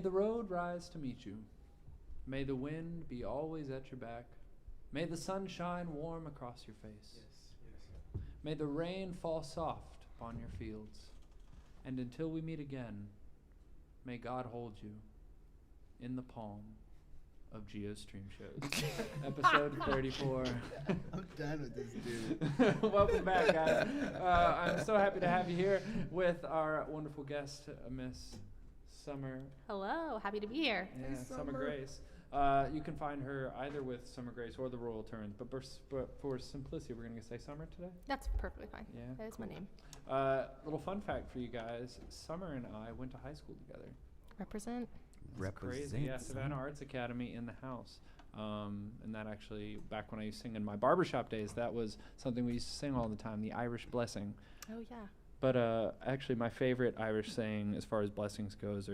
the road rise to meet you. May the wind be always at your back. May the sun shine warm across your face. Yes. May the rain fall soft upon your fields. And until we meet again, may God hold you in the palm of GeoStream Shows. Episode 34. I'm done with this dude. Welcome back, guys. I'm so happy to have you here with our wonderful guest, Miss Summer. Hello, happy to be here. Yeah, Summer Grace. You can find her either with Summer Grace or the Royal Turns, but for simplicity, we're going to say Summer today. That's perfectly fine. Yeah, that is my name. Little fun fact for you guys: Summer and I went to high school together. Represent. That's crazy. Yeah, Savannah Arts Academy in the house. And that actually, back when I used to sing in my barbershop days, that was something we used to sing all the time, the Irish Blessing. Oh, yeah. But actually, my favorite Irish saying, as far as blessings goes,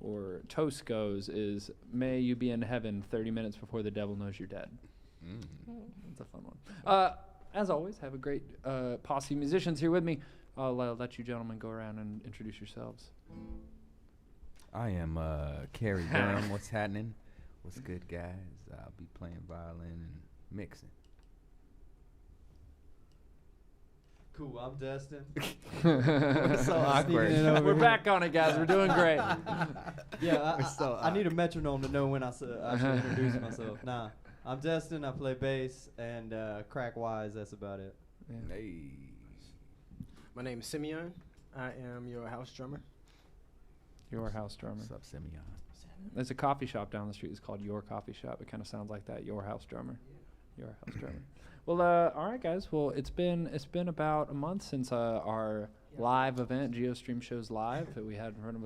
or toast goes, is "May you be in heaven 30 minutes before the devil knows you're dead." That's a fun one. As always, have a great posse of musicians here with me. I'll let you gentlemen go around and introduce yourselves. I am Carey Durham. What's happening? What's good, guys? I'll be playing violin and mixing. Cool, I'm Destyn. So awkward. We're back on it, guys. We're doing great. I need a metronome to know when I should introduce myself. Nah, I'm Destyn. I play bass and crack wise. That's about it. Yeah. Hey. My name is Simeon. I am your house drummer. Your house drummer. What's up, Simeon? There's a coffee shop down the street. It's called Your Coffee Shop. It kind of sounds like that. Your house drummer. Your house drummer. Well, all right, guys. Well, it's been about a month since our live event, GeoStream Shows Live, that we had in front of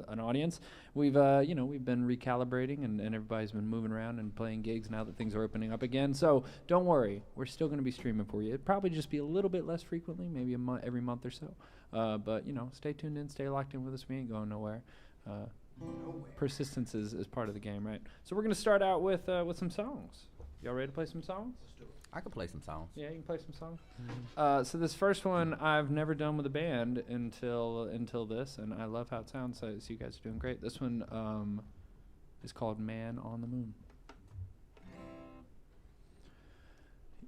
an audience. We've we've been recalibrating, and everybody's been moving around and playing gigs now that things are opening up again. So don't worry, we're still going to be streaming for you. It'd probably just be a little bit less frequently, maybe every month or so. But stay tuned in, stay locked in with us. We ain't going nowhere. Persistence is part of the game, right? So we're going to start out with some songs. Y'all ready to play some songs? Let's do it. I can play some songs. Yeah, you can play some songs. So this first one I've never done with a band until this, and I love how it sounds. So you guys are doing great. This one is called "Man on the Moon."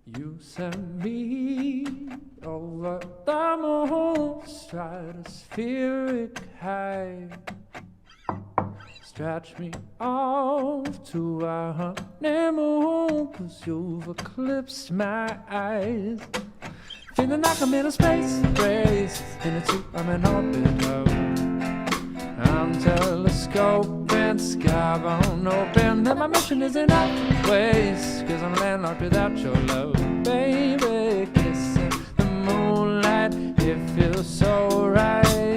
You sent me over the moon, stratospheric high. Stretch me off to our honeymoon, 'cause you've eclipsed my eyes. Feeling like I'm in a space race, in a tube I'm in orbit of. I'm telescoping, skybound open, that my mission is in waste, 'cause I'm landlocked without your love. Baby, kissing the moonlight, it feels so right.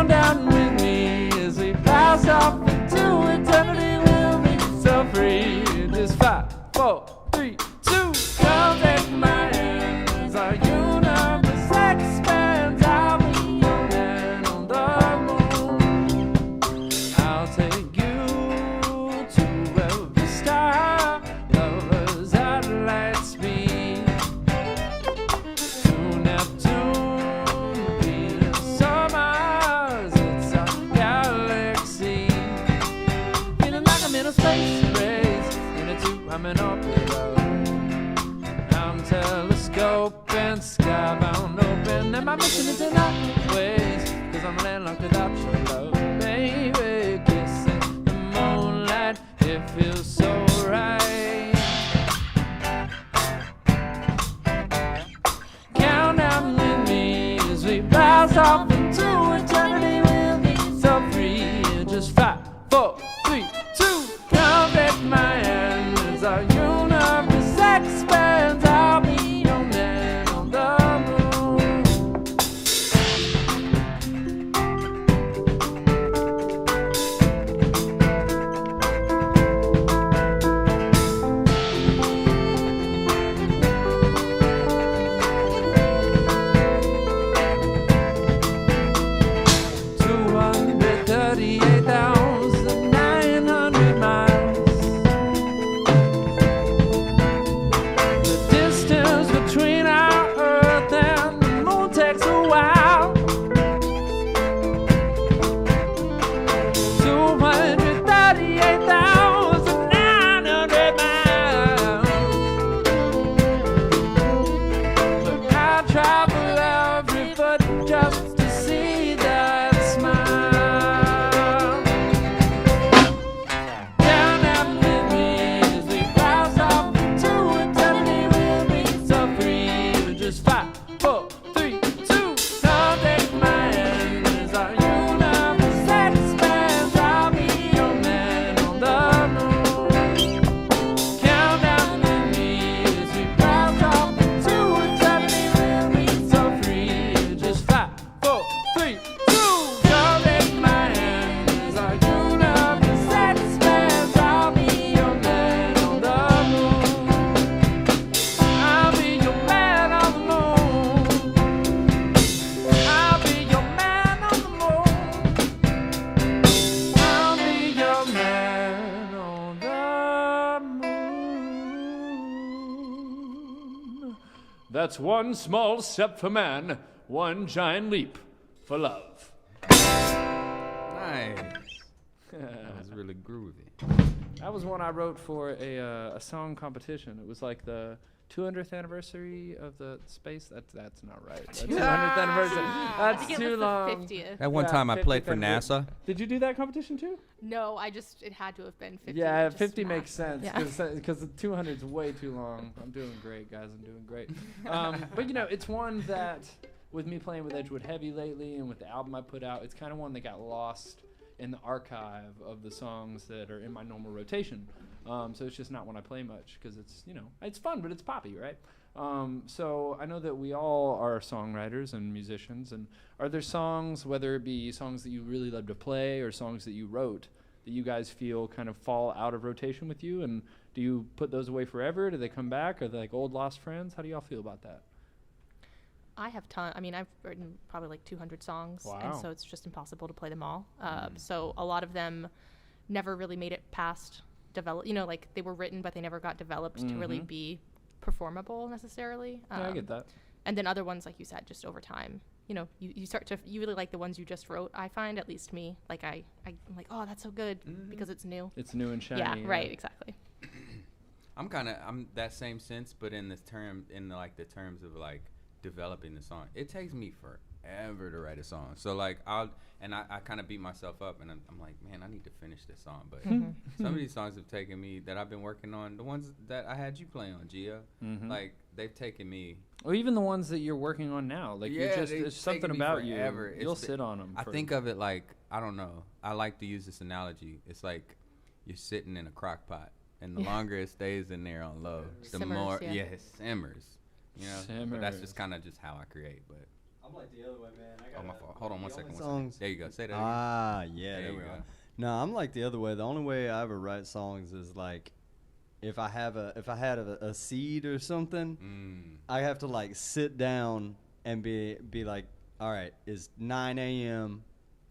Down with me as we pass off into eternity. We'll be so free. Just 5, 4, 3, 2. Come take my hand as our universe expands. I'll be your man on the moon. I'll take you to every star. Lovers at light speed. To Neptune, Venus, or Mars. In a space race, in a tube I'm in orbit of. I'm telescoping, skybound open, and my mission is in ways, 'cause I'm landlocked without your love. Baby, kissing the moonlight, it feels so right. Count down with me as we pass off into eternity. We'll be so free. Just 5, 4, 3, 2. Come take my hand as our universe expands. I'll be your man on the moon. That's one small step for man, one giant leap for love. Nice. That was really groovy. That was one I wrote for a song competition. It was like the 200th anniversary of the space. That's not right. The 200th anniversary. I That's think it too was long. the 50th. That one Yeah, time I played 50th for anniversary. NASA. Did you do that competition too? No, it had to have been 50. Yeah, just 50 math. makes sense Yeah. because the 200 is way too long. I'm doing great, guys. I'm doing great. But you know, it's one that with me playing with Edgewood Heavy lately and with the album I put out, it's kind of one that got lost in the archive of the songs that are in my normal rotation. So it's just not one I play much because it's, you know, it's fun, but it's poppy, right? So I know that we all are songwriters and musicians, and are there songs, whether it be songs that you really love to play or songs that you wrote, that you guys feel kind of fall out of rotation with you, and do you put those away forever? Do they come back? Are they like old lost friends? How do y'all feel about that? I have I've written probably like 200 songs, Wow. and so it's just impossible to play them all. So a lot of them never really made it past develop. You know, like they were written, but they never got developed to really be performable necessarily. Yeah, I get that. And then other ones, like you said, just over time, you know, you start to you really like the ones you just wrote. I find, at least me, like I'm like, oh, that's so good because it's new. It's new and shiny. Yeah, right, exactly. I'm that same sense, but in this term, in like the terms of like developing the song, it takes me forever to write a song. So like I kind of beat myself up, and I'm like, man, I need to finish this song. But some of these songs have taken me, that I've been working on, the ones that I had you play on, Gia, like they've taken me. Or even the ones that you're working on now. Like Yeah, you're just, they've there's something taken me about forever. you. You'll It's sit on them. I think of it like, I don't know, I like to use this analogy. It's like you're sitting in a crock pot, and the longer it stays in there on low, the Simmers, more yeah. it simmers. You know, but that's just kind of just how I create. But I'm like the other way, man. my fault. Hold on one second. Songs. There you go. Say that. Ah, yeah, There there you we go. go. No, I'm like the other way. The only way I ever write songs is like, if I had a seed or something, I have to like sit down and be like, all right, it's 9 a.m.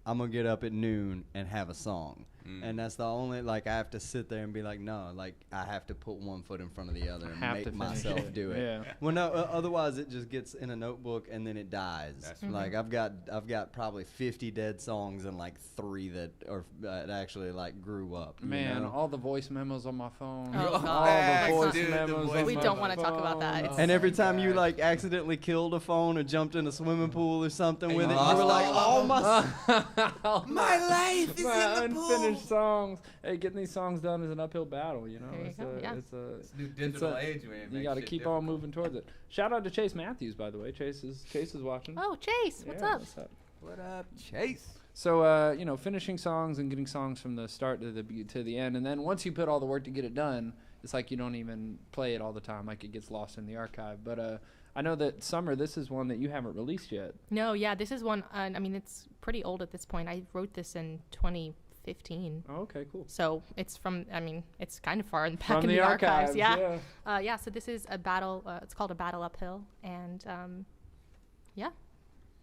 I'm gonna get up at noon and have a song. And that's the only, like, I have to sit there and be like, no, like, I have to put one foot in front of the other and Have to make finish myself it. do it. Yeah. Well, no, otherwise it just gets in a notebook and then it dies. That's Like, I've got probably 50 dead songs and like 3 that actually like grew up. you Man, know? all the voice memos on my phone. Oh, all God. the Let's voice not- Dude, the memos. voice on We my don't want to talk about phone. that. It's And every my time you gosh. like accidentally killed a phone or jumped in a swimming pool or something And with you it, you were lost like, all oh my. My life is my in the pool. unfinished songs. Hey, getting these songs done is an uphill battle, you know. There you it's go, a, yeah. it's a, This new it's digital a- age, man. you got to keep on moving towards it. Shout out to Chase Matthews, by the way. Chase is watching. Oh, Chase, what's Yeah, up? What up, Chase? So, you know, finishing songs and getting songs from the start to the end, and then once you put all the work to get it done, it's like you don't even play it all the time, like it gets lost in the archive. But I know that Summer, this is one that you haven't released yet. No, yeah, this is one. I mean, it's pretty old at this point. I wrote this in 2015. Oh, okay, cool. So it's from, I mean, it's kind of far in back From in the archives, Yeah. Yeah, so this is a battle. It's called A Battle Uphill. And yeah,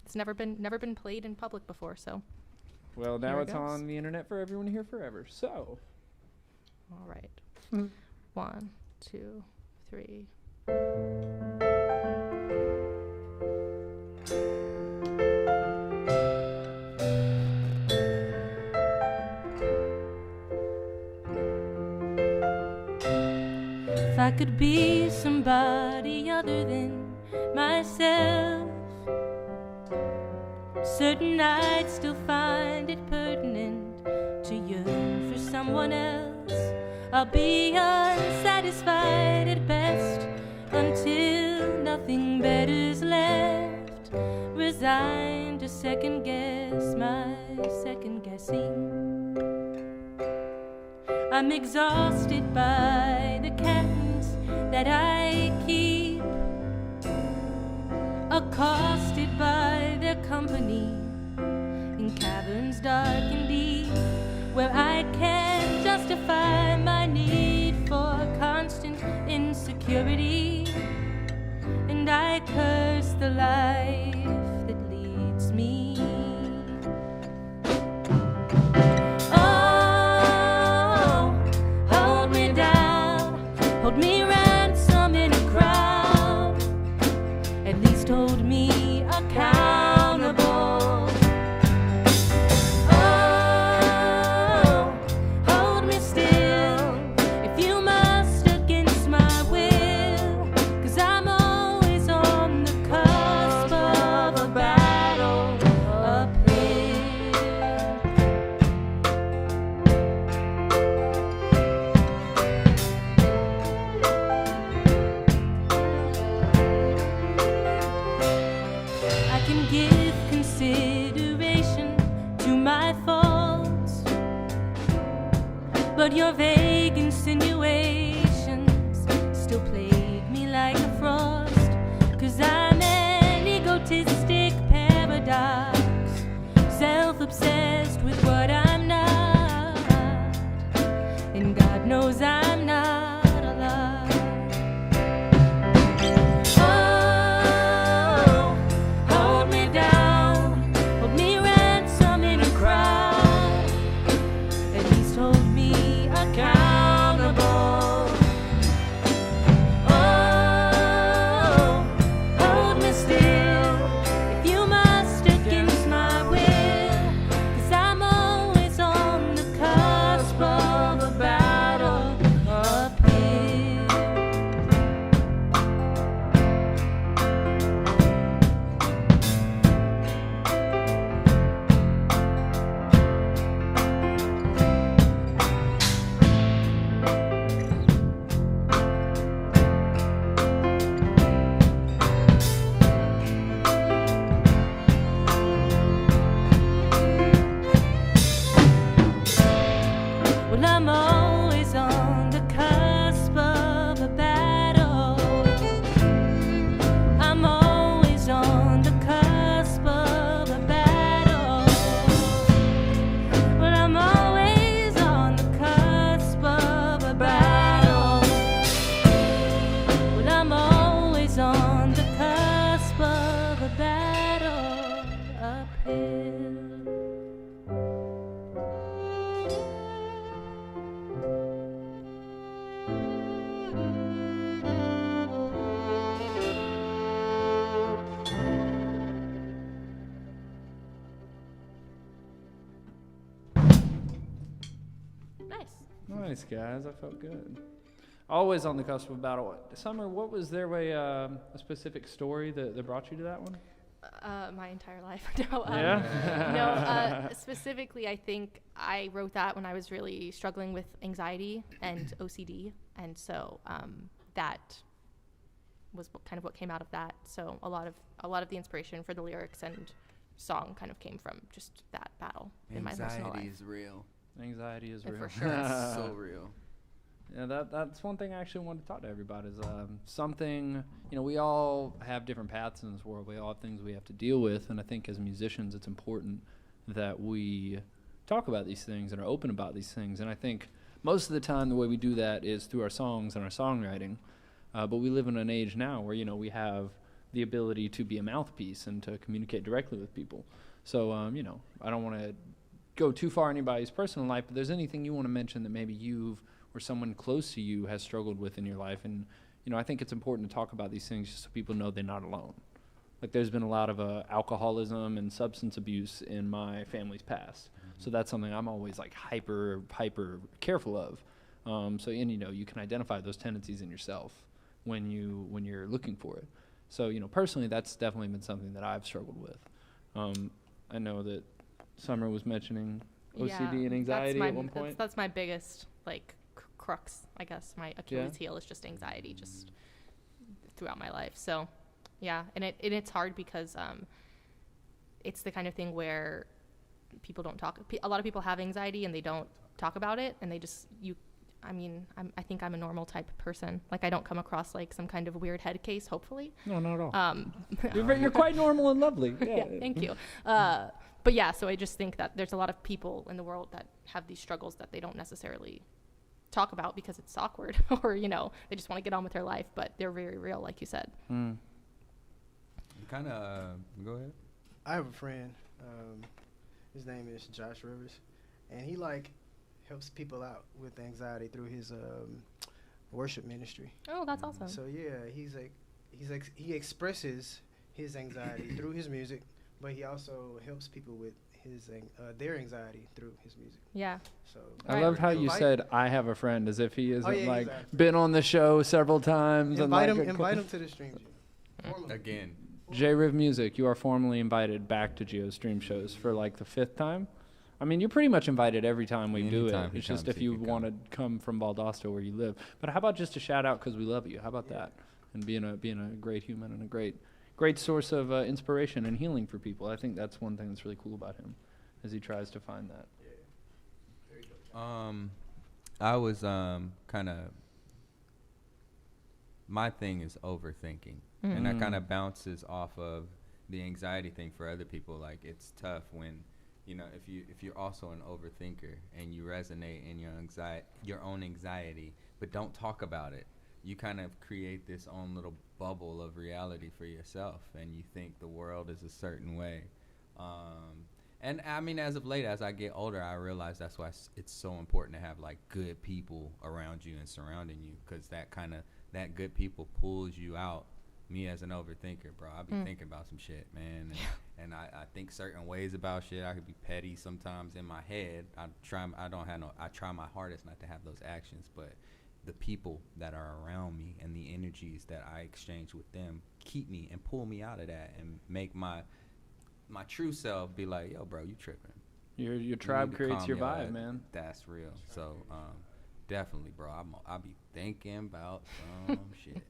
it's never been played in public before. So, Well, now Here it it's goes. on the internet for everyone to hear forever. So, all right. Mm. 1, 2, 3. If I could be somebody other than myself, certain I'd still find it pertinent to yearn for someone else. I'll be unsatisfied at best until nothing better's left, resigned to second guess my second guessing. I'm exhausted by the cans that I keep, accosted by their company in caverns dark and deep, where I can't justify my need for constant insecurity, and I curse the life that leads me. Hold me ransom in a crowd. but your vague insinuations still plague me like a frost. 'Cause I'm an egotistic paradox, self-obsessed with what I'm not, and God knows I'm not alive. Oh, hold me down, hold me ransom in a crowd, at least hold me accountable. Oh, hold me still, if you must, against my will, 'cause I'm always on the cusp of a battle uphill. Well, I'm always on the cusp of a battle. I'm always on the cusp of a battle. Well, I'm always on the cusp of a battle. Well, I'm always on the cusp of a battle uphill. Nice. Nice, guys. I felt good. Always on the cusp of battle. Summer, what was there a specific story that brought you to that one? My entire life. No, Yeah? specifically, I think I wrote that when I was really struggling with anxiety and OCD, and so that was kind of what came out of that. So a lot of the inspiration for the lyrics and song kind of came from just that battle in my personal Anxiety life. is real. Anxiety is Yeah, real. for sure. It's so real. Yeah, that's one thing I actually want to talk to everybody is something, we all have different paths in this world. We all have things we have to deal with. And I think as musicians, it's important that we talk about these things and are open about these things. And I think most of the time the way we do that is through our songs and our songwriting. But we live in an age now where, we have the ability to be a mouthpiece and to communicate directly with people. So, I don't want to go too far in anybody's personal life, but there's anything you want to mention that maybe you've or someone close to you has struggled with in your life. And, I think it's important to talk about these things just so people know they're not alone. Like there's been a lot of alcoholism and substance abuse in my family's past. Mm-hmm. So that's something I'm always like hyper careful of. So, you can identify those tendencies in yourself when you're looking for it. So, personally, that's definitely been something that I've struggled with. I know that Summer was mentioning OCD and anxiety at one point. That's my biggest crux, I guess. My Achilles heel is just anxiety, just throughout my life. So, yeah, and it's hard because it's the kind of thing where people don't talk. A lot of people have anxiety and they don't talk about it, and they just I think I'm a normal type of person. Like I don't come across like some kind of weird head case. Hopefully, no, not at all. You're quite normal and lovely. Yeah, thank you. But yeah, so I just think that there's a lot of people in the world that have these struggles that they don't necessarily talk about because it's awkward or, they just want to get on with their life, but they're very real, like you said. Go ahead. I have a friend. His name is Josh Rivers, and he helps people out with anxiety through his worship ministry. Oh, that's awesome. So yeah, he expresses his anxiety through his music, but he also helps people with his their anxiety through his music. Yeah. So I love how you said I have a friend as if he isn't exactly. been on the show several times. Invite him to the stream. Again. J-Riv Music, you are formally invited back to GeoStream shows for the 5th time. I mean, you're pretty much invited every time we do it. It's just if you want to come from Valdosta where you live. But how about just a shout out because we love you? How about that? And being a great human and a great source of inspiration and healing for people. I think that's one thing that's really cool about him, as he tries to find that. I was kind of, my thing is overthinking, and that kind of bounces off of the anxiety thing for other people. Like, it's tough when, you know, if you're also an overthinker and you resonate in your own anxiety, but don't talk about it. You kind of create this own little bubble of reality for yourself, and you think the world is a certain way. And I mean, as of late, as I get older, I realize that's why it's so important to have like good people around you and surrounding you, because that good people pulls you out. Me as an overthinker, bro, I be thinking about some shit, man, and I think certain ways about shit. I could be petty sometimes in my head. I try my hardest not to have those actions, but the people that are around me and the energies that I exchange with them keep me and pull me out of that and make my true self be like, yo, bro, you tripping. Your tribe creates your vibe, man. That's real. So definitely, bro, I'll be thinking about some shit.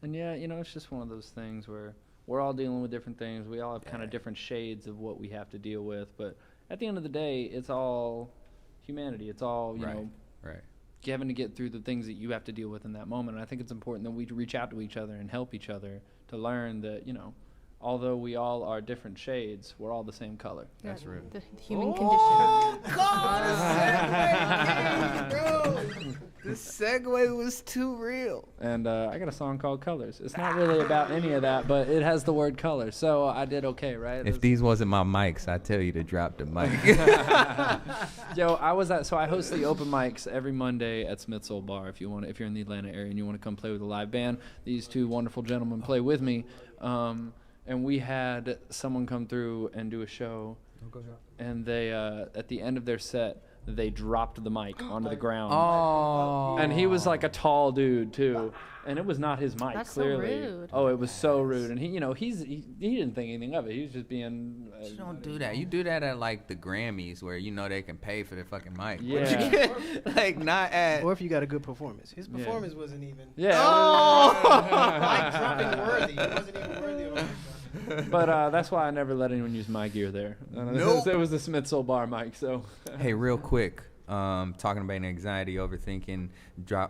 And yeah, you know, it's just one of those things where we're all dealing with different things. We all have kind of different shades of what we have to deal with, but at the end of the day, it's all humanity. It's all, you know, having to get through the things that you have to deal with in that moment. And I think it's important that we reach out to each other and help each other to learn that, you know, although we all are different shades, we're all the same color. That's real. The human condition. Oh, God, the segue, bro. The segue was too real. And I got a song called Colors. It's not really about any of that, but it has the word color. So I did okay, right? If these wasn't my mics, I'd tell you to drop the mic. Yo, I host the open mics every Monday at Smith's Old Bar. If you're in the Atlanta area and you want to come play with a live band, these two wonderful gentlemen play with me. And we had someone come through and do a show, and they at the end of their set, they dropped the mic onto the ground. Oh. And he was like a tall dude too, and it was not his mic. That's so clearly. rude. Oh, it was so rude, and he didn't think anything of it. He was just being. You don't do that. You do that at like the Grammys, where you know they can pay for their fucking mic. Yeah. Like not at. Or if you got a good performance. His performance wasn't even. Yeah. Mic dropping worthy. He wasn't even worthy of a mic drop. But that's why I never let anyone use my gear there. Nope. It was the Smith's Old Bar mic. So. Hey, real quick, talking about anxiety, overthinking,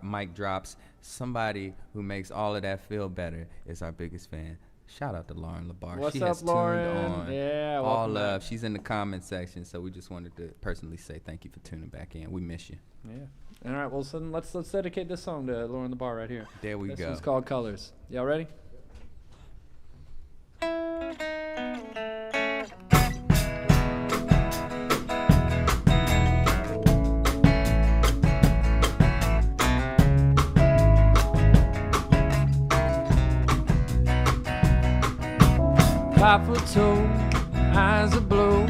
mic drops. Somebody who makes all of that feel better is our biggest fan. Shout out to Lauren LaBar. What's she up, has Lauren? tuned on. Yeah, all welcome love. back. She's in the comment section, so we just wanted to personally say thank you for tuning back in. We miss you. Yeah. All right. Well, so let's dedicate this song to Lauren LaBar right here. There we This go. one's called Colors. Y'all ready? Papa told, eyes are blue.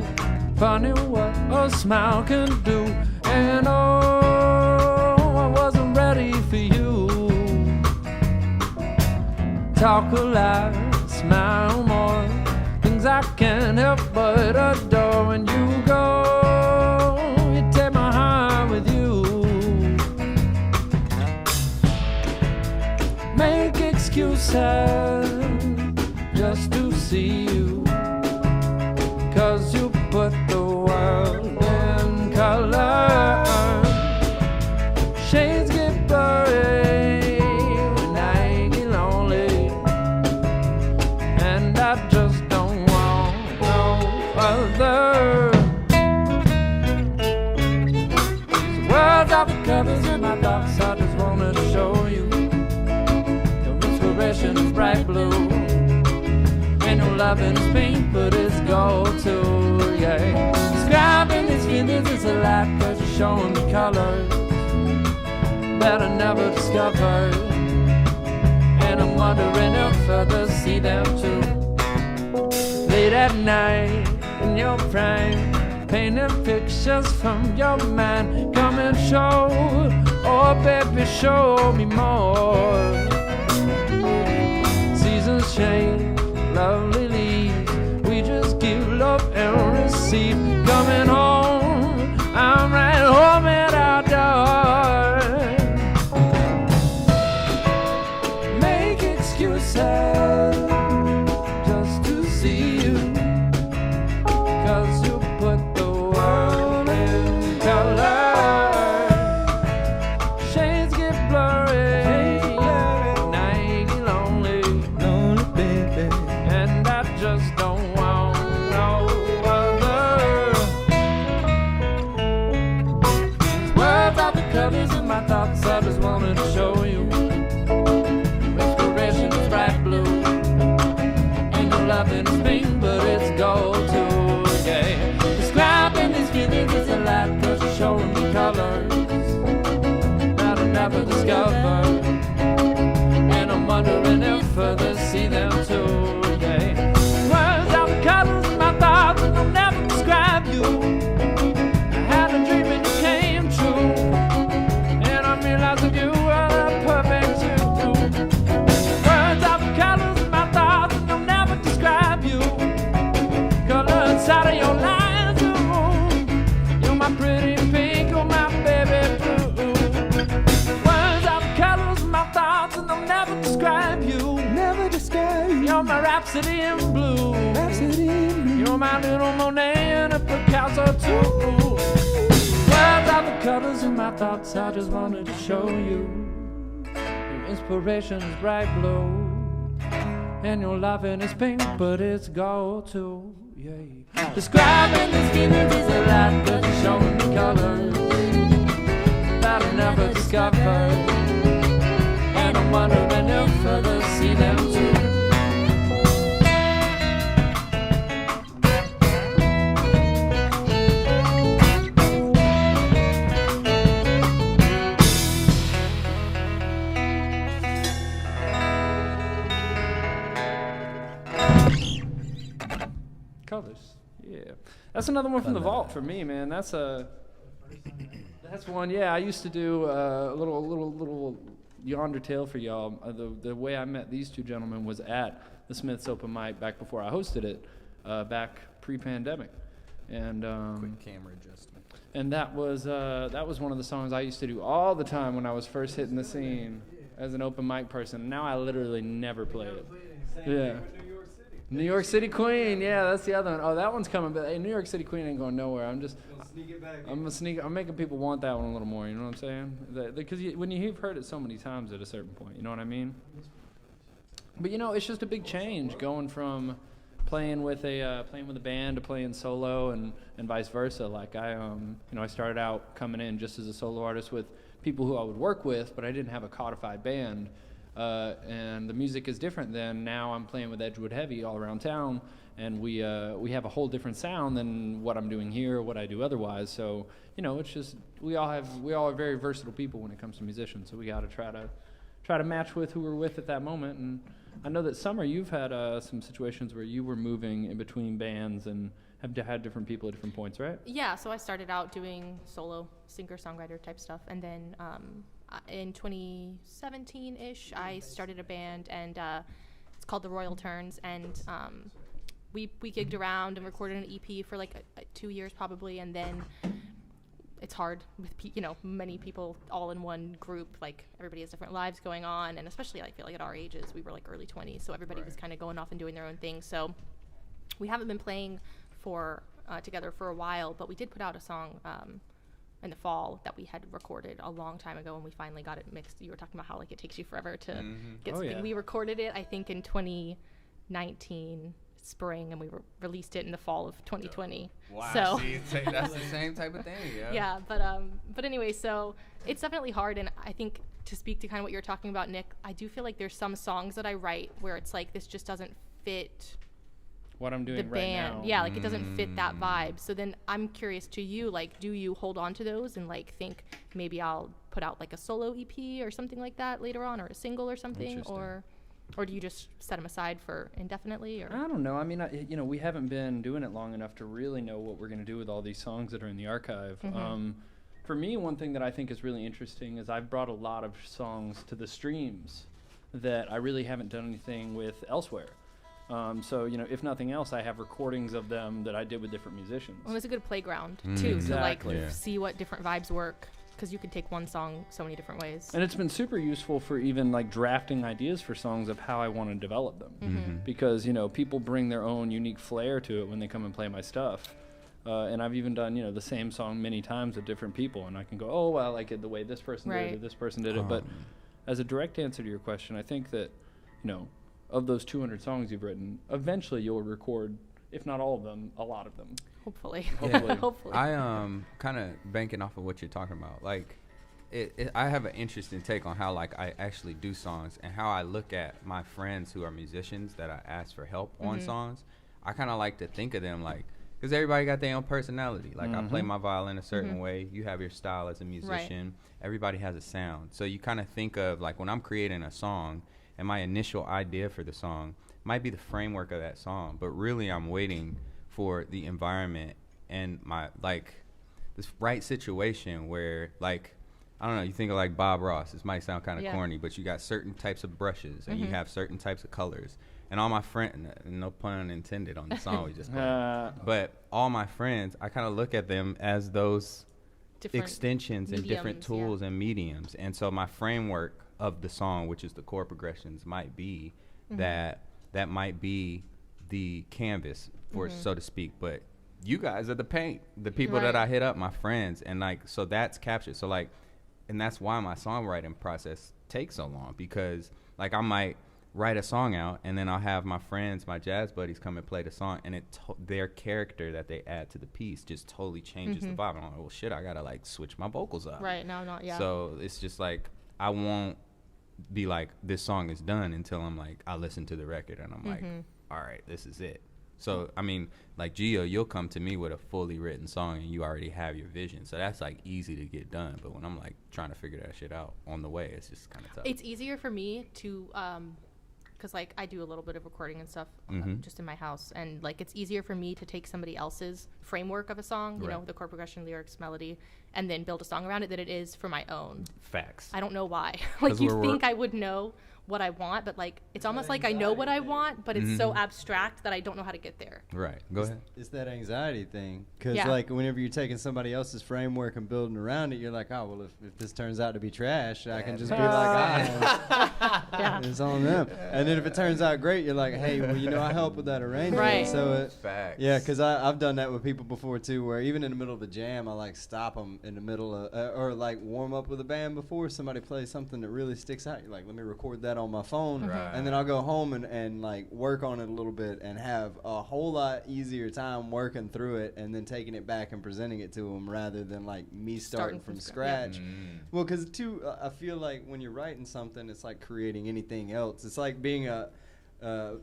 Funny what a smile can do. And oh, I wasn't ready for you. Talk a lot, smile more. Things I can't help but adore. When you go, you take my heart with you. Make excuses just to see you, 'cause you put the world in color. Shades get blurry when I get lonely, and I just don't want no other. So words off the covers in my thoughts, I just wanted to show you. Your inspiration is bright blue. Ain't no love in this paint, but it's gold too, yeah. Describing these feelings is a lot, 'cause you're showing me colors that I never discovered. And I'm wondering if others see them too. Late at night, in your prime, painting pictures from your mind. Come and show, oh baby, show me more. Seasons change, lovely leaves, we just give love and receive. Coming home, I'm right home at our door. Make excuses just to see you, 'cause you put the world in color. colors of my thoughts, I just wanted to show you. Inspiration is bright blue, and your loving is pink, but it's gold too, yeah. Describing these feelings is a lot, cause you're showing me colors that I never discovered, and I'm wondering if others see them too, yeah. Words are the colors of my thoughts, and I'll never describe you. I had a dream and it came true, and I realized that you are the perfect you. Words are the colors of my thoughts, and I'll never describe you. Color inside of your lines, ooh. You're my pretty pink, you're my baby blue. Words are the colors of my thoughts, and I'll never describe you. Never describe you. You're my rhapsody in blue. Rhapsody in blue. You're my little Monet and a Picasso too. Words are the colors of my thoughts, I just wanted to show you. Your inspiration is bright blue, and your loving is pink, but it's gold too. Yeah. Describing these feelings is a lot, cause you're showing me colors that I never discovered, and I'm wondering if others see them too. Colors, yeah. That's another one from the vault for me, man. That's one. Yeah, I used to do a little yonder tale for y'all. The way I met these two gentlemen was at the Smith's open mic back before I hosted it, back pre-pandemic, and Quick camera adjustment. and that was one of the songs I used to do all the time when I was first hitting the scene as an open mic person. Now I literally never play it. Yeah. New York City Queen, yeah, that's the other one. Oh, that one's coming, but hey, New York City Queen ain't going nowhere. I'm making people want that one a little more. You know what I'm saying? Because when you've heard it so many times at a certain point, you know what I mean? But it's just a big change going from playing with a band to playing solo and vice versa. Like I started out coming in just as a solo artist with people who I would work with, but I didn't have a codified band. And the music is different than now. I'm playing with Edgewood Heavy all around town, and we have a whole different sound than what I'm doing here or what I do otherwise. So it's just we all are very versatile people when it comes to musicians. So we got to try to match with who we're with at that moment. And I know that Summer, you've had some situations where you were moving in between bands and have had different people at different points, right? Yeah, so I started out doing solo singer-songwriter type stuff, and then in 2017-ish, I started a band, and it's called The Royal Turns, and we gigged around and recorded an EP for like 2 years probably, and then it's hard with many people all in one group. Like everybody has different lives going on, and especially I feel like at our ages, we were like early 20s, so everybody was kind of going off and doing their own thing. So we haven't been playing together for a while, but we did put out a song in the fall that we had recorded a long time ago, and we finally got it mixed. You were talking about how like it takes you forever to get something. Yeah. We recorded it I think in 2019 spring, and we released it in the fall of 2020. Wow. So See, that's the same type of thing. Yeah. Yeah, but anyway, so it's definitely hard, and I think to speak to kind of what you're talking about, Nick, I do feel like there's some songs that I write where it's like this just doesn't fit what I'm doing the right band. now. Yeah, like it doesn't fit that vibe. So then I'm curious to you, like, do you hold on to those and like think maybe I'll put out like a solo EP or something like that later on, or a single or something, or do you just set them aside for indefinitely? Or I don't know. I mean, we haven't been doing it long enough to really know what we're going to do with all these songs that are in the archive. For me, one thing that I think is really interesting is I've brought a lot of songs to the streams that I really haven't done anything with elsewhere. So, if nothing else, I have recordings of them that I did with different musicians. Well, it's a good playground, too, exactly. to like see what different vibes work, because you can take one song so many different ways. And it's been super useful for even like drafting ideas for songs of how I want to develop them. Because, people bring their own unique flair to it when they come and play my stuff. And I've even done, the same song many times with different people, and I can go, oh, well, I like it the way this person did it, or this person did it. But as a direct answer to your question, I think that, of those 200 songs you've written, eventually you'll record, if not all of them, a lot of them. Hopefully. Yeah. Hopefully. I kind of banking off of what you're talking about. Like, I have an interesting take on how like I actually do songs and how I look at my friends who are musicians that I ask for help on songs. I kind of like to think of them like, because everybody got their own personality. Like I play my violin a certain way. You have your style as a musician. Everybody has a sound. So you kind of think of like when I'm creating a song and my initial idea for the song might be the framework of that song, but really I'm waiting for the environment and my like this right situation where like, I don't know, you think of like Bob Ross. This might sound kind of corny, but you got certain types of brushes and you have certain types of colors. And all my friends, no pun intended on the song we just played, but all my friends, I kind of look at them as those different extensions and different tools and mediums. And so my framework of the song, which is the chord progressions, might be that might be the canvas, for so to speak. But you guys are the paint, the people that I hit up, my friends. And like, so that's captured. So like, and that's why my songwriting process takes so long, because like I might write a song out and then I'll have my friends, my jazz buddies come and play the song, and their character that they add to the piece just totally changes the vibe. And I'm like, well shit, I gotta like switch my vocals up. Right, no, not yet. So it's just like, I won't be like, this song is done until I'm like, I listen to the record and I'm like, all right, this is it. So, I mean, like Gio, you'll come to me with a fully written song and you already have your vision. So that's like easy to get done. But when I'm like trying to figure that shit out on the way, it's just kind of tough. It's easier for me to, because like I do a little bit of recording and stuff just in my house. And like it's easier for me to take somebody else's framework of a song, you know, the chord progression, lyrics, melody, and then build a song around it than it is for my own. Facts. I don't know why. Like you think I would know what I want, but like it's almost like I know what I want, but it's so abstract that I don't know how to get there. Right. Go ahead. It's that anxiety thing, because like whenever you're taking somebody else's framework and building around it, you're like, oh well, if this turns out to be trash, I can just be like, it's on them. And then if it turns out great, you're like, hey, well, you know, I helped with that arrangement. Right. So Facts. yeah, because I've done that with people before too, where even in the middle of a jam, I like stop them in the middle of, or like warm up with a band before somebody plays something that really sticks out. You're like, let me record that on my phone, and then I'll go home and like work on it a little bit and have a whole lot easier time working through it and then taking it back and presenting it to them rather than like me starting from scratch. Well, because too, I feel like when you're writing something, it's like creating anything else. It's like being a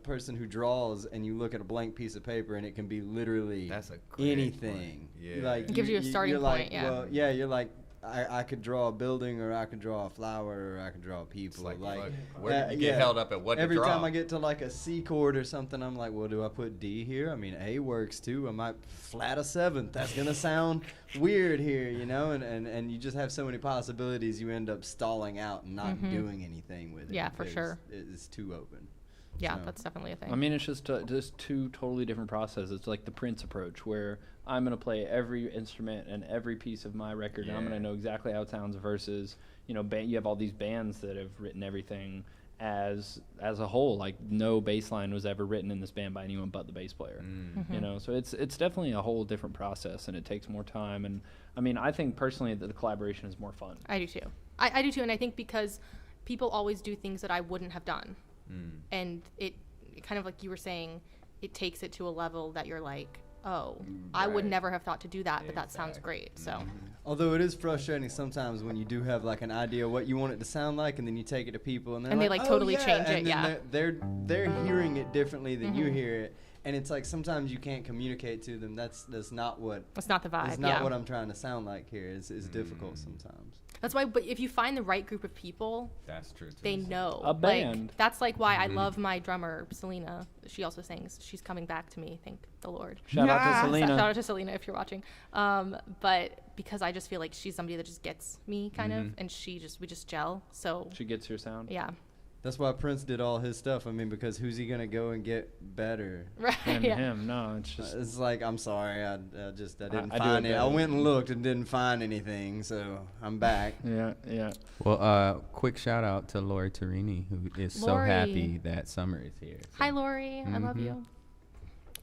person who draws and you look at a blank piece of paper and it can be literally anything. Like it gives you a starting point. Well, you're like, I could draw a building, or I could draw a flower, or I could draw people. Like where you get held up at what every to draw. time I get to like a C chord or something, I'm like, well, do I put D here? I mean, A works too. I might flat a seventh. That's gonna sound weird here, you know. And you just have so many possibilities. You end up stalling out and not doing anything with it. Yeah, for sure. It's too open. Yeah, So. that's definitely a thing. I mean, it's just two totally different processes. It's like the Prince approach, where I'm going to play every instrument and every piece of my record, and I'm going to know exactly how it sounds, versus, you know, you have all these bands that have written everything as a whole. Like, no bass line was ever written in this band by anyone but the bass player. You know, so it's definitely a whole different process, and it takes more time. And, I mean, I think personally that the collaboration is more fun. I do too. I do too, and I think because people always do things that I wouldn't have done. And it kind of like you were saying, it takes it to a level that you're like, oh, I would never have thought to do that, but that sounds great. So, although it is frustrating sometimes when you do have like an idea of what you want it to sound like, and then you take it to people and they like totally change it. And then they're hearing it differently than you hear it, and it's like sometimes you can't communicate to them. That's not what. It's not the vibe. It's not what I'm trying to sound like here. It's difficult sometimes. That's why, but if you find the right group of people, That's true too. they know. A band. Like, that's like why I love my drummer, Selena. She also sings. She's coming back to me, thank the Lord. Shout out to Selena. Shout out to Selena if you're watching. But because I just feel like she's somebody that just gets me kind of, and we just gel. So She gets your sound. yeah. That's why Prince did all his stuff. I mean, because who's he gonna go and get better? Right. Than him. No, it's just. It's like, I'm sorry, I didn't I do find it it. I better. went and looked and didn't find anything, so I'm back. Yeah. Well, quick shout out to Lori Torini, who is so happy that Summer is here. So. Hi, Lori. I love you.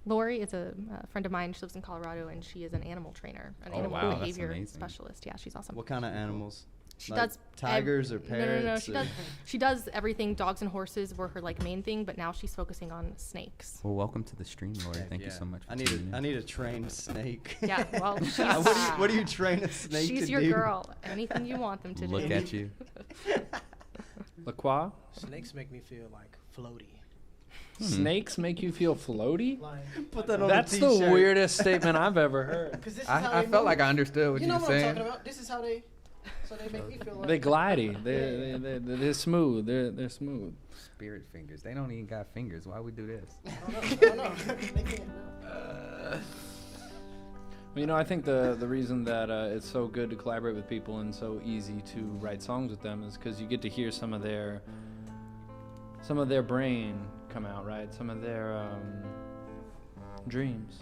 Lori is a friend of mine. She lives in Colorado, and she is an animal trainer, an animal behavior specialist. Yeah, she's awesome. What kind of animals? She Like does tigers or No, parrots. no. She does everything. Dogs and horses were her like main thing, but now she's focusing on snakes. Well, welcome to the stream, Lori. Thank you so much. For tuning in. I need a trained snake. Yeah, well, she's, what do you train a snake to do? she's your girl. Anything you want them to Look do. at you. LaCroix? Snakes make me feel like floaty. Snakes make you feel floaty? Like, Put that on That's a the t-shirt. weirdest statement I've ever heard. 'cause this is how I they felt move. like I understood what You you know were what I'm saying. talking about? This is how they. So they make me feel like. They glidey. They're smooth. They're smooth. Spirit fingers. They don't even got fingers. Why we do this? I don't know. They can't. Well, you know, I think the reason that it's so good to collaborate with people and so easy to write songs with them is because you get to hear some of their brain come out, right? Some of their dreams.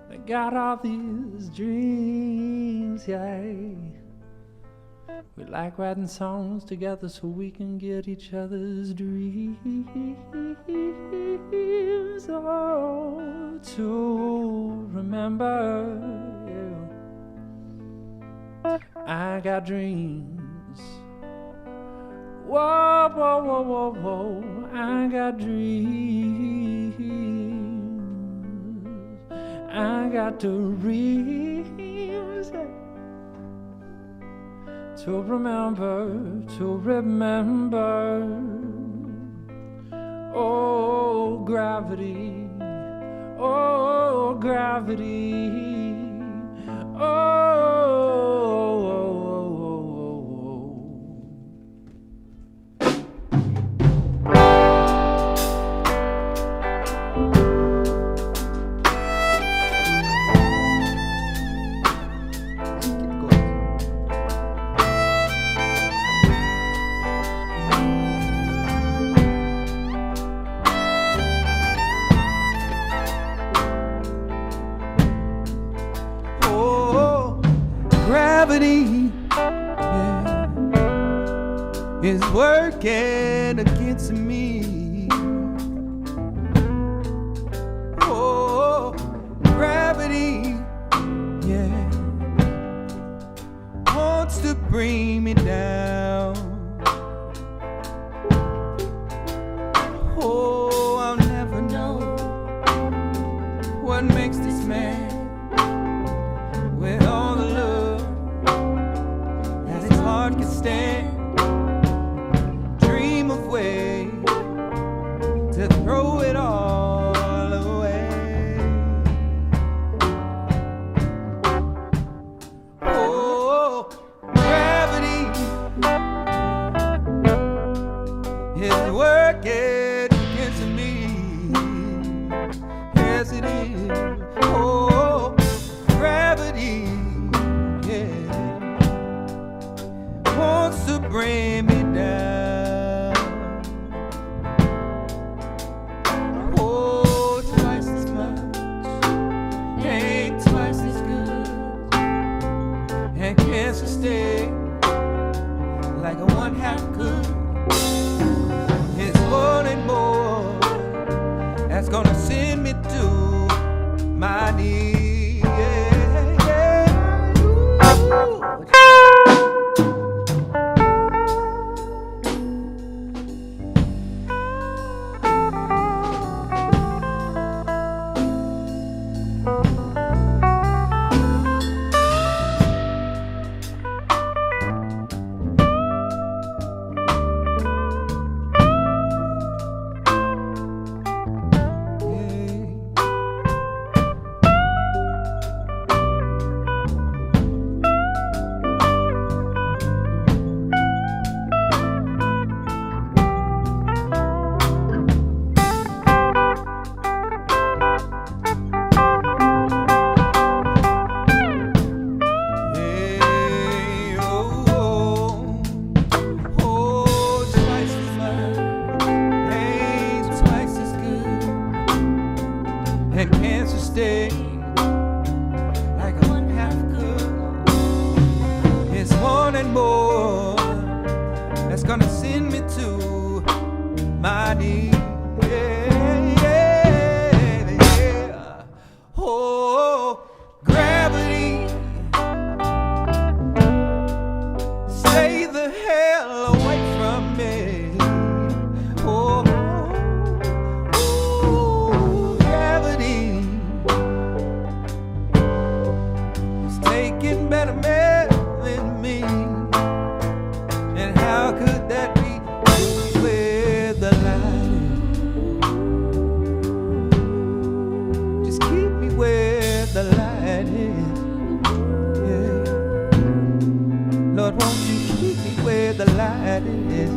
They got all these dreams, yeah. We like writing songs together so we can get each other's dreams. Oh, to remember you. I got dreams. Whoa, whoa, whoa, whoa, whoa. I got dreams. I got dreams. To remember, oh gravity, oh gravity, gravity, yeah, is working against me. Oh, gravity, yeah, wants to bring me down. Oh, I'll never know what makes this man with all the love that his heart can stand. Dream of ways to throw it all away. Oh, gravity is working against me. Yes, it is. Oh, gravity, yeah, wants to bring me down. Oh, twice as much ain't twice as good, and can't sustain like a one half could. It's more and more that's gonna send me to my knees. Yeah, yeah. Ooh. was taking better men than me. And how could that be? Where the light is. Just keep me where the light is. Yeah. Lord, won't you keep me where the light is? Yeah.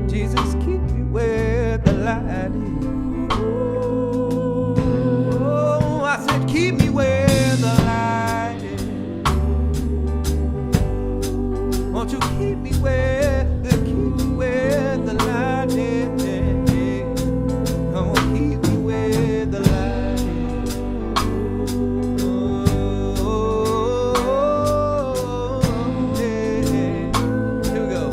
Jesus, keep me where the light is. Oh, I said, keep me where the light is. Won't you keep me where the light is? Come on, keep me where the light is. Oh, yeah. Here we go.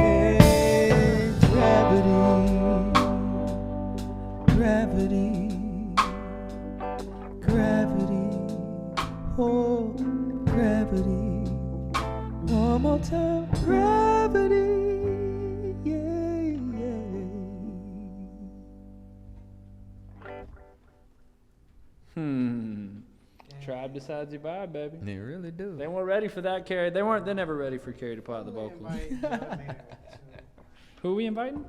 Hey, gravity, gravity, oh, gravity. One more time, gravity, yeah, yeah. Tribe decides you buy, baby. They really do. They weren't ready for that, Carey. They're never ready for Carey to put out the vocals. Who are we inviting?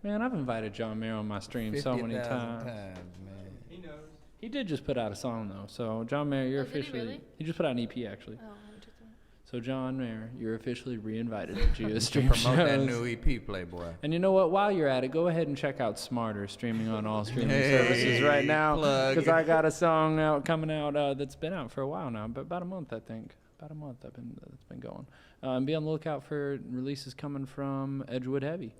Man, I've invited John Mayer on my stream so many 50,000 times. man. He knows. He did just put out a song though, so John Mayer, you're Oh, did he officially. really? He just put out an EP actually. Oh, interesting. So John Mayer, you're officially re-invited to Gio's stream Promote that shows. new EP, Playboy. And you know what? While you're at it, go ahead and check out Smarter, streaming on all streaming services right now. plug. Because I got a song coming out that's been out for a while now, but about a month I think. About a month it's been going. And be on the lookout for releases coming from Edgewood Heavy.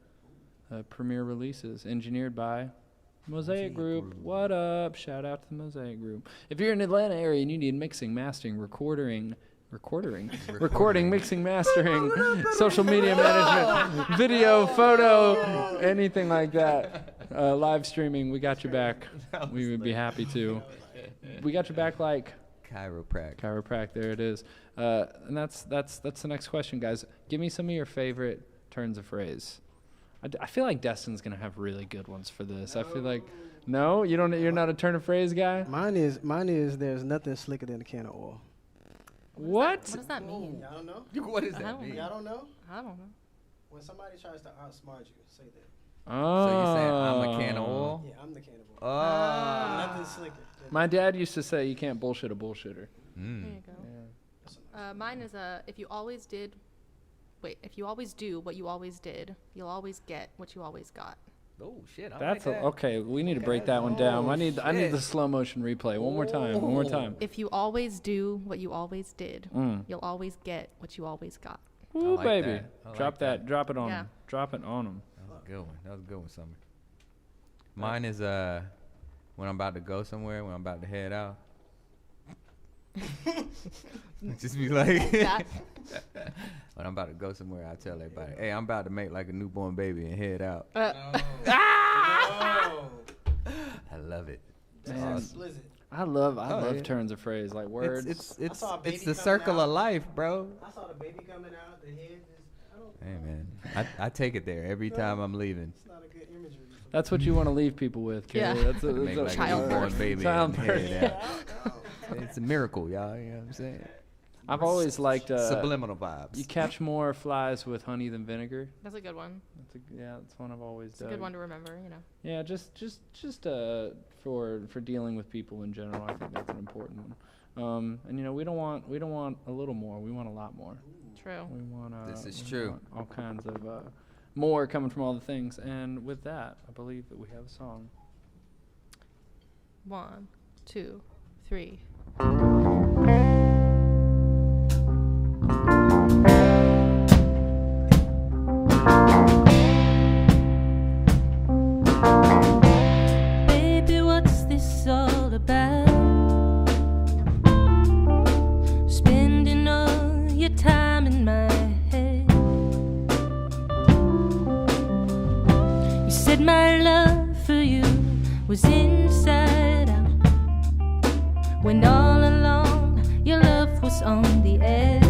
Premiere releases, engineered by Mosaic Group. What up? Shout out to the Mosaic Group. If you're in the Atlanta area and you need mixing, mastering, recording, mixing, mastering, social media management, video, photo, anything like that, live streaming, we got your back. We would be happy to. We got your back like Chiropractic. there it is. And that's the next question, guys. Give me some of your favorite turns of phrase. I feel like Destyn's gonna have really good ones for this. I feel like you're not a turn of phrase guy. Mine is. There's nothing slicker than a can of oil. What? What does that mean? Y'all don't know? What does I that don't mean? Y'all don't know? I don't know. When somebody tries to outsmart you, say that. Oh. So you saying I'm a can of oil? Yeah, I'm the can of oil. Oh. Nothing slicker. My dad used to say you can't bullshit a bullshitter. There Mm. you go. Mine is if you always do what you always did, you'll always get what you always got. Oh shit! I That's like that. okay. We need to break that one down. I need the slow motion replay. One more time. If you always do what you always did, Mm. you'll always get what you always got. Ooh, like baby. that. I like Drop that. Drop it on Yeah. him. Drop it on him. That was a good one. That was a good one, Summer. Mine is when I'm about to go somewhere, when I'm about to head out. Just be like, That. when I'm about to go somewhere, I tell everybody, "Hey, I'm about to make like a newborn baby and head out." No. I love it. Man. Awesome. I love yeah. turns of phrase like words. It's saw a baby the coming circle out. of life, bro. I saw the baby coming out. The head is. I don't. Hey man, I take it there every time I'm leaving. It's not a good imagery. That's what you want to leave people with, Carey. Yeah. That's Make like a Childbirth. newborn baby and Childbirth. head out. It's a miracle, y'all. You know what I'm saying? I've always liked Subliminal vibes. you catch more flies with honey than vinegar. That's a good one. That's one I've always It's a done. good one to remember, you know. Yeah, just for dealing with people in general, I think that's an important one. And you know, we don't want a little more. We want a lot more. True. We want This is we true. want all kinds of more coming from all the things. And with that, I believe that we have a song. 1, 2, 3. Baby, what's this all about? Spending all your time and mine. said my love for you was inside out, when all along your love was on the edge.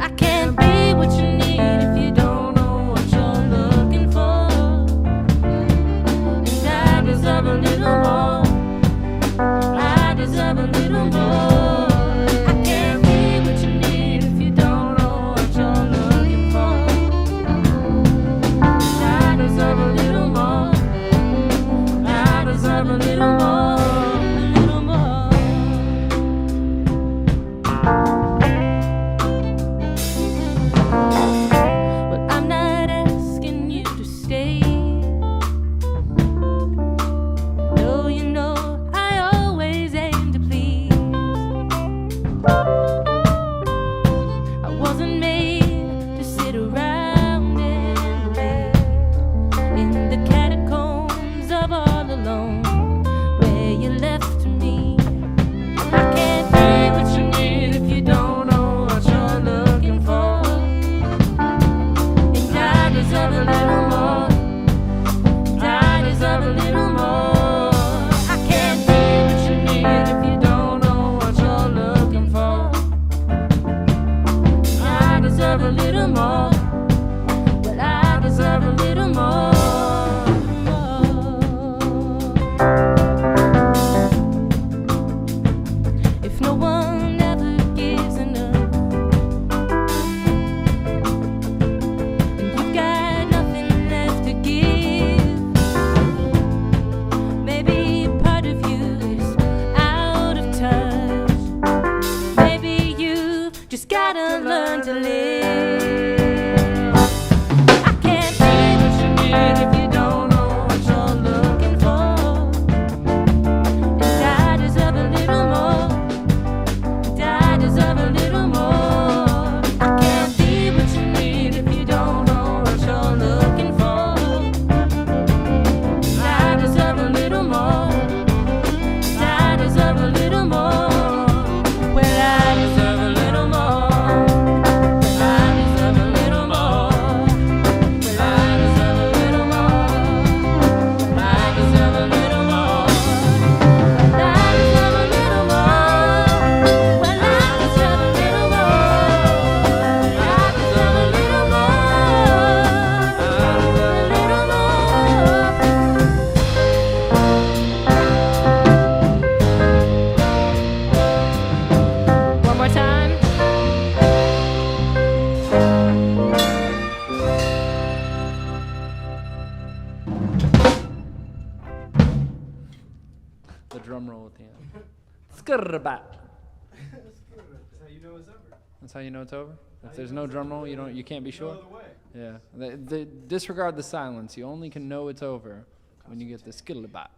I can't be what you need if you don't know what you're looking for, and I deserve a little more. I deserve a little more. I can't be what you need if you don't know what you're looking for. I deserve a little more. I deserve a little more. A little more. But I'm not asking you to stay. No, you know I always aim to please. I wasn't made to sit around and wait in the catacombs of all alone where you left me. I can't be what you need if you don't know what you're looking for. And I deserve a little more. And I deserve a little more. I can't be what you need if you don't know what you're looking for. I deserve a little more. Well, I deserve a little more. If no one ever gives enough, and you've got nothing left to give, maybe part of you is out of touch. Maybe you just gotta learn to live. I can't be what you need if you don't know what you're looking for. And I deserve a little more. And I deserve a little more. I can't be what you need if you don't know what you're looking for. And I deserve a little more. And I deserve a little more. Well, I deserve a little more. Well, I deserve a little more. Well, I deserve a little more. Well, I deserve a little more. Well, I deserve a little more. Well, I deserve a little more. I deserve a little more. One more time. The drum roll at the end. Skirrabat. That's how you know it's over. That's how you know it's over. If there's no drum roll, you can't be sure. Yeah. Disregard the silence. You only can know it's over when you get the skirrabat.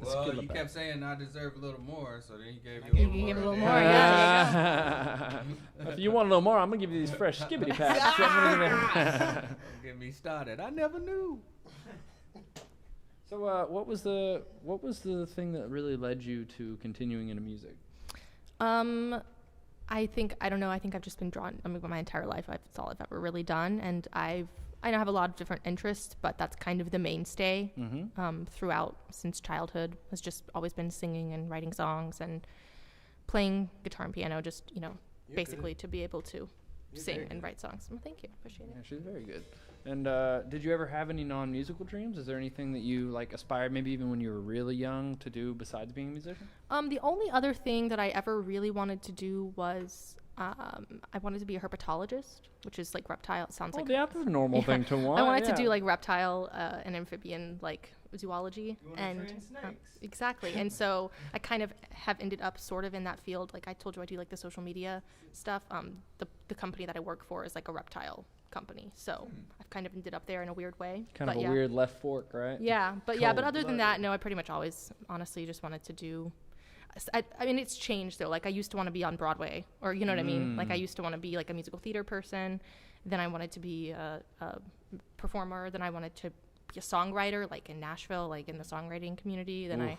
Well, you kept saying I deserve a little more, so then he gave you a You little can give a more. little more, yeah. If you want a little more, I'm gonna give you these fresh skibbity pads. Don't get me started. I never knew. So, what was the thing that really led you to continuing into music? I think I've just been drawn. My entire life, it's all I've ever really done, and I have a lot of different interests, but that's kind of the mainstay throughout since childhood. Has just always been singing and writing songs and playing guitar and piano. Just basically to be able to sing and write songs. Well, thank you, appreciate it. Yeah, she's very good. And did you ever have any non-musical dreams? Is there anything that you aspired, maybe even when you were really young, to do besides being a musician? The only other thing that I ever really wanted to do was I wanted to be a herpetologist, which is like reptile. It sounds like that's a normal thing to want. I wanted to do like reptile and amphibian zoology. You wanna And train snakes. exactly. And so I kind of have ended up sort of in that field. Like I told you, I do like the social media stuff. The company that I work for is like a reptile company. So I've kind of ended up there in a weird way. Kind of But a yeah. weird left fork, right? Yeah, but other than that, no, I pretty much always honestly just wanted to do. I mean, it's changed though. Like I used to want to be on Broadway, or you know what I mean. Like I used to want to be like a musical theater person. Then I wanted to be a performer. Then I wanted to be a songwriter, like in Nashville, like in the songwriting community. Then I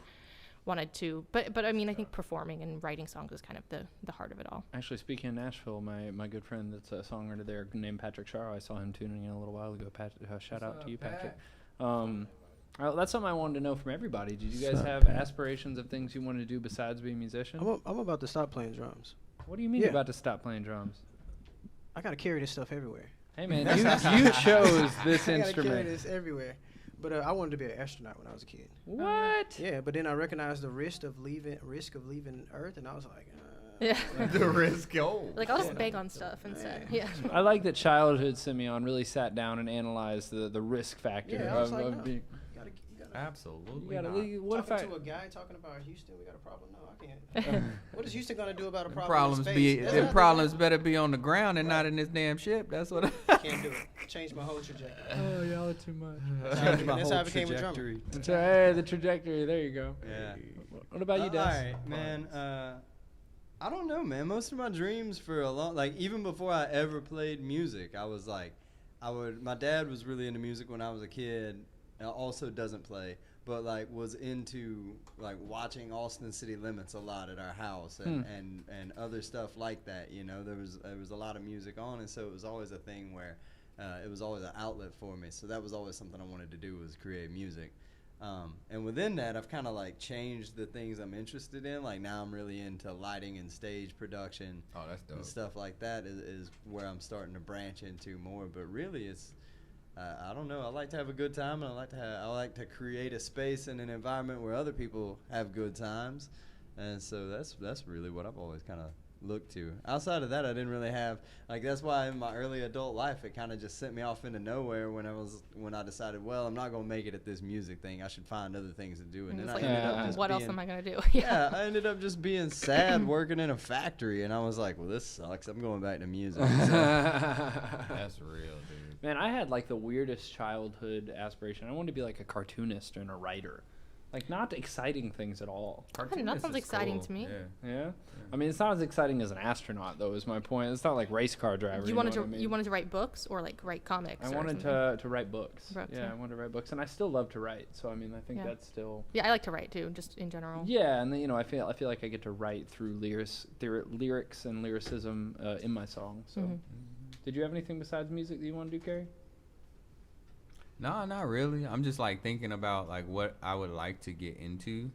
wanted to, but I mean, I think performing and writing songs is kind of the heart of it all. Actually, speaking of Nashville, my good friend that's a songwriter there named Patrick Sharo, I saw him tuning in a little while ago. Shout out to you, Patrick. That's something I wanted to know from everybody. Did you guys have aspirations of things you wanted to do besides being a musician? I'm about to stop playing drums. What do you mean you're about to stop playing drums? I gotta carry this stuff everywhere. Hey man, you chose this I gotta instrument. carry this everywhere. But I wanted to be an astronaut when I was a kid. What? Yeah, but then I recognized the risk of leaving Earth, and I was like, Yeah. The risk. Like, I'll just beg on stuff instead. Yeah. I like that childhood Simeon really sat down and analyzed the risk factor Yeah, I was like, no. being. you gotta Absolutely. You gotta not. leave, what if talking I? to a guy talking about Houston, we got a problem. No, I can't. What is Houston gonna do about a problem? Problems in be space? That's the nothing. problems better be on the ground and not in this damn ship. That's what. Can't do it. Changed my whole trajectory. Oh, y'all are too much. Changed my That's how I became a drummer. trajectory. So, hey, the trajectory. There you go. Yeah. What about you, Des? All right, man. I don't know, man. Most of my dreams for a long, like even before I ever played music, I was like, my dad was really into music when I was a kid. Also doesn't play, but like was into like watching Austin City Limits a lot at our house and other stuff like that. You know, there was a lot of music on, and so it was always a thing where it was always an outlet for me. So that was always something I wanted to do, was create music. And within that, I've kind of like changed the things I'm interested in. Like now I'm really into lighting and stage production. Oh, that's dope. And stuff like that is where I'm starting to branch into more. But really, it's I don't know. I like to have a good time, and I like to create a space and an environment where other people have good times. And so that's really what I've always kind of looked to. Outside of that, I didn't really have, like, that's why in my early adult life it kind of just sent me off into nowhere when I decided, well, I'm not gonna make it at this music thing. I should find other things to do. And then It's I ended up just what being, else am I gonna do? yeah, I ended up just being sad working in a factory, and I was like, well, this sucks. I'm going back to music. So, That's real, dude. Man, I had like the weirdest childhood aspiration. I wanted to be like a cartoonist and a writer. Like, not exciting things at all. That sounds exciting to me. Yeah? I mean, it's not as exciting as an astronaut, though, is my point. It's not like race car driver. You know wanted what to I mean? you wanted to write books or like write comics? I or wanted something? to write books. Yeah, I wanted to write books, and I still love to write. So I mean, I think that's still. Yeah, I like to write too, just in general. Yeah, and then, you know, I feel like I get to write through lyrics and lyricism in my song. So, did you have anything besides music that you want to do, Carey? No, not really. I'm just like thinking about like what I would like to get into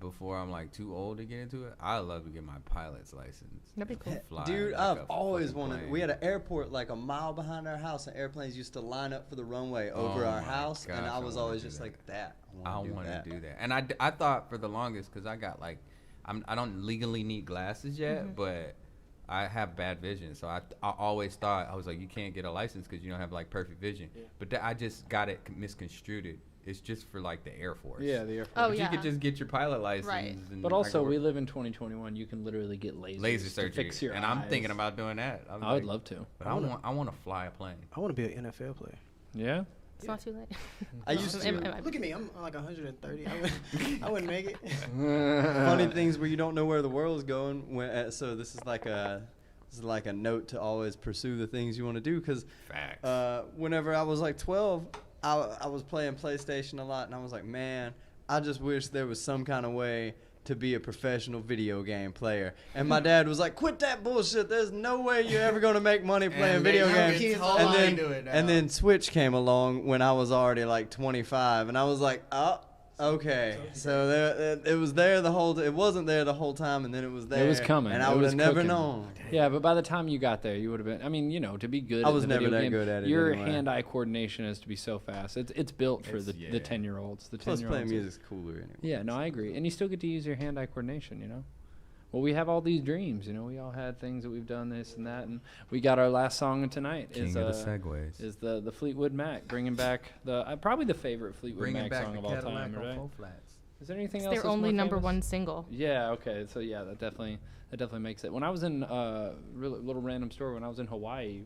before I'm like too old to get into it. I'd love to get my pilot's license. That'd be cool. Fly dude, like I've a always fucking wanted. plane. We had an airport like a mile behind our house, and airplanes used to line up for the runway over Oh our my house, and gosh, I I was wanna always do just that. like that. I want to do that. And I thought for the longest, because I got like, I don't legally need glasses yet, but I have bad vision. So I always thought, I was like, you can't get a license because you don't have like perfect vision. Yeah. But I just got it misconstrued. It's just for like the Air Force. Yeah, the Air Force. Oh, If yeah. you could just get your pilot license. Right. And But I also, could we work live in 2021. You can literally get laser to surgery. fix your And eyes. I'm thinking about doing that. I would love to. But I want to fly a plane. I want to be an NFL player. Yeah? It's not too late. I used to. Look at me, I'm like 130. I wouldn't make it. Funny things where you don't know where the world's going. So this is like a note to always pursue the things you want to do. Because whenever I was like 12, I was playing PlayStation a lot, and I was like, man, I just wish there was some kind of way to be a professional video game player. And my dad was like, quit that bullshit. There's no way you're ever going to make money playing video games. And then Switch came along when I was already like 25, and I was like, oh, okay. So it was there the whole it wasn't there the whole time, and then it was there. It was coming. And It I would was have never cooking. known. Yeah, but by the time you got there, you would have been. I mean, you know, to be good. I at was the never video that game, good at it Your anyway. hand-eye coordination is to be so fast. It's built for the 10-year-olds. The Plus 10-year-olds. playing music's cooler anyway. Yeah, no, I agree. And you still get to use your hand-eye coordination, you know? Well, we have all these dreams, you know? We all had things that we've done this and that, and we got our last song tonight. King of the segues. Is the Fleetwood Mac, bringing back probably the favorite Fleetwood Mac song of all time, right? Is there anything else? Their that's only more number famous? one single. Yeah, okay. So, yeah, that definitely makes it. When I was in little random story, when I was in Hawaii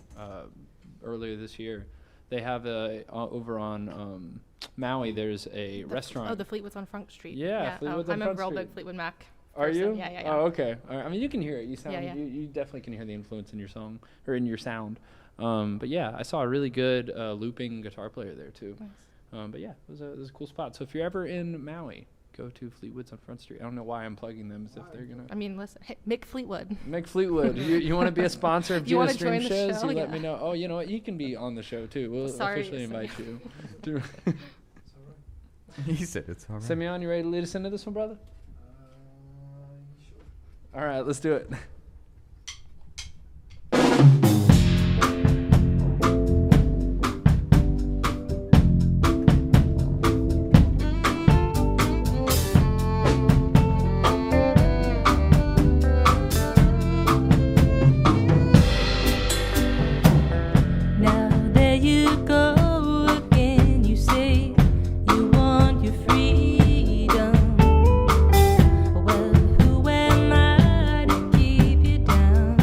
earlier this year, they have over on Maui, there's a restaurant. Oh, the Fleetwood's on Front Street. Yeah, Fleetwood's on I'm Front a real Street. big Fleetwood Mac Are person. you? Yeah. Oh, okay. All right. I mean, you can hear it. You sound. Yeah. You definitely can hear the influence in your song or in your sound. But yeah, I saw a really good looping guitar player there too. Nice. But yeah, it was a cool spot. So if you're ever in Maui, go to Fleetwood's on Front Street. I don't know why I'm plugging them as if they're gonna. I mean, listen, hey, Mick Fleetwood. Mick Fleetwood, you want to be a sponsor of You wanna Geo Stream join the shows? show? You let Yeah. me know. Oh, you know what? You can be on the show too. We'll Sorry, officially invite you. to- He said it's all right. Simeon, you ready to lead us into this one, brother? Sure. All right, let's do it. Now there you go again. You say you want your freedom. Well, who am I to keep you down?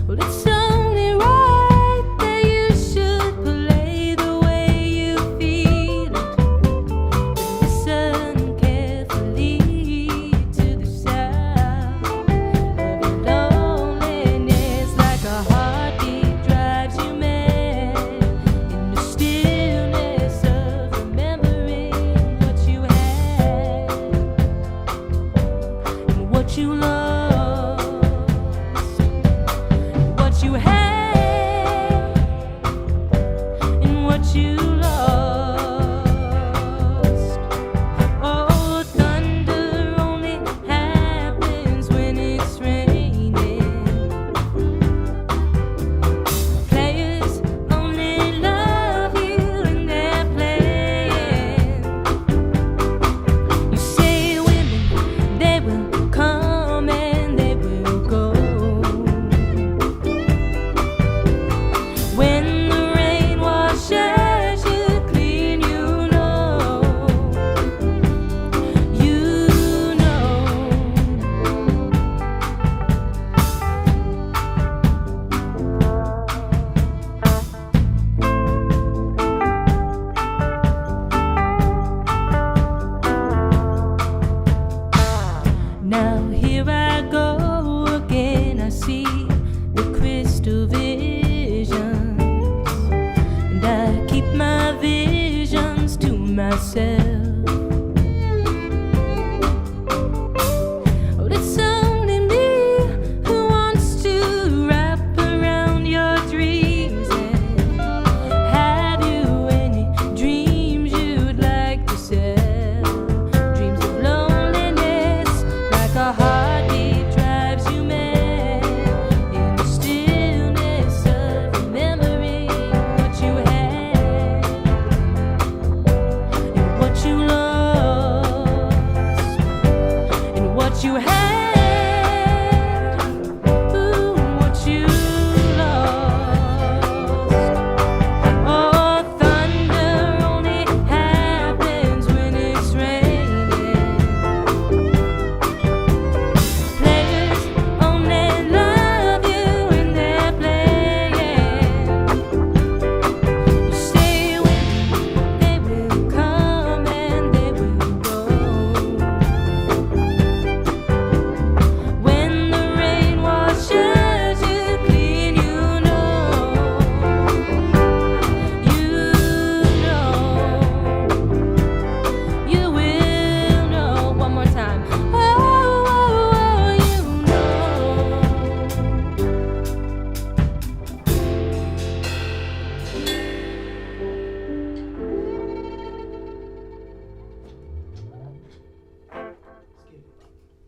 Well, it's only right that you should play the way you feel it. Listen carefully to the sound of your loneliness, like a heartbeat drives you mad. In the stillness of remembering what you had and what you lost, what you had and what you lost. Oh, thunder only happens when it's raining. Players only love you when they're playing. You say women, they will come and they will go. When the rain washes you clean, you know. You know. Now here I go again. I see the crystal visions, and I keep my visions to myself. Oh, it's only me who wants to wrap around your dreams. And have you any dreams you'd like to sell? Dreams of loneliness, like a heartbeat drives you mad. In the stillness of remembering what you had and what you lost and what you had. Ooh, what you lost. Oh, thunder only happens when it's raining. Players only love you when they're playing. You say when they will come and they will go. When the rain washes you clean, you know. You will know. One more time. Oh, you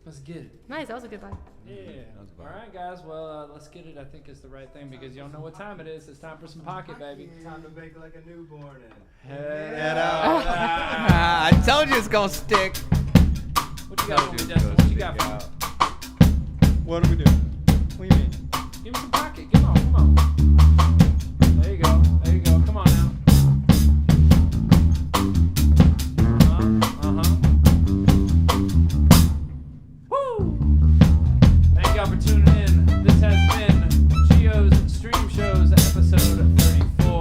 Let's get it. Nice, that was a good line. Yeah. was All fun. right, guys. Well, let's get it. I think is the right thing because y'all know what time it is. It's time for some pocket, baby. Time to bake like a newborn and Head out. I told you it's gonna stick. What you got for me, Destyn? What you got for me? What do we do? What do you mean? Give me some pocket. Come on, come on. There you go. There you go. Come on now. Woo! Thank y'all for tuning in. This has been Gio's Stream Shows episode 34.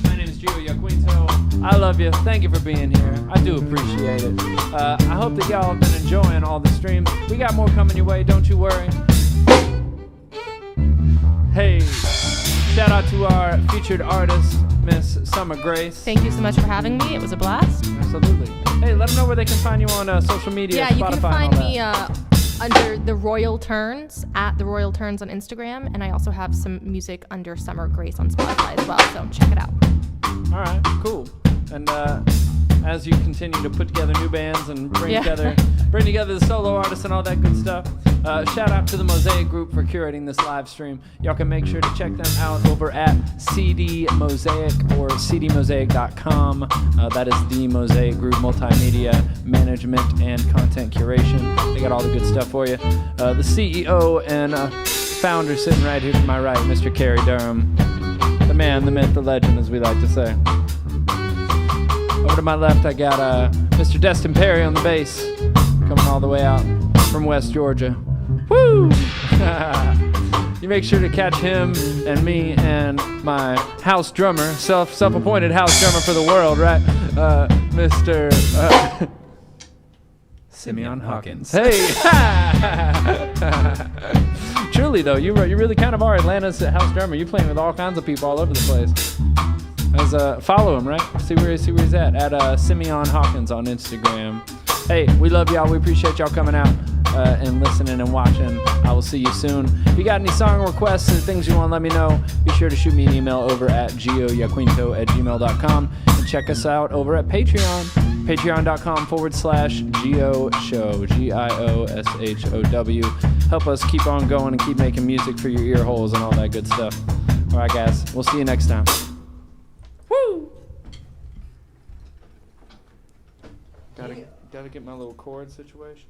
My name is Gio Yaquinto. I love you. Thank you for being here. I do appreciate it. I hope that y'all have been enjoying all the streams. We got more coming your way. Don't you worry. Hey. Shout out to our featured artist, Miss Summer Grace. Thank you so much for having me. It was a blast. Absolutely. Hey, let them know where they can find you on social media, Yeah, Spotify, you can and find all me that. under the Royal Turns, at the Royal Turns on Instagram, and I also have some music under Summer Grace on Spotify as well, so check it out. All right, cool. And as you continue to put together new bands and bring together the solo artists and all that good stuff, shout out to the Mosaic Group for curating this live stream. Y'all can make sure to check them out over at CD Mosaic or cdmosaic.com. That is the Mosaic Group multimedia management and content curation. They got all the good stuff for you. The CEO and founder sitting right here to my right, Mr. Carey Durham. The man, the myth, the legend, as we like to say. Over to my left, I got Mr. Destyn Perry on the bass, coming all the way out from West Georgia. Woo! You make sure to catch him and me and my house drummer, self-appointed house drummer for the world, right? Mr. Simeon Hawkins. Hey! Truly, though, you really kind of are Atlanta's house drummer. You're playing with all kinds of people all over the place. Follow him, right? See where he's at Simeon Hawkins on Instagram. Hey, we love y'all. We appreciate y'all coming out and listening and watching. I will see you soon. If you got any song requests and things you want to let me know, be sure to shoot me an email over at gioyaquinto@gmail.com and check us out over at Patreon. Patreon.com/GIO Show, GIOSHOW. Help us keep on going and keep making music for your ear holes and all that good stuff. All right, guys. We'll see you next time. Woo! Gotta get my little chord situation.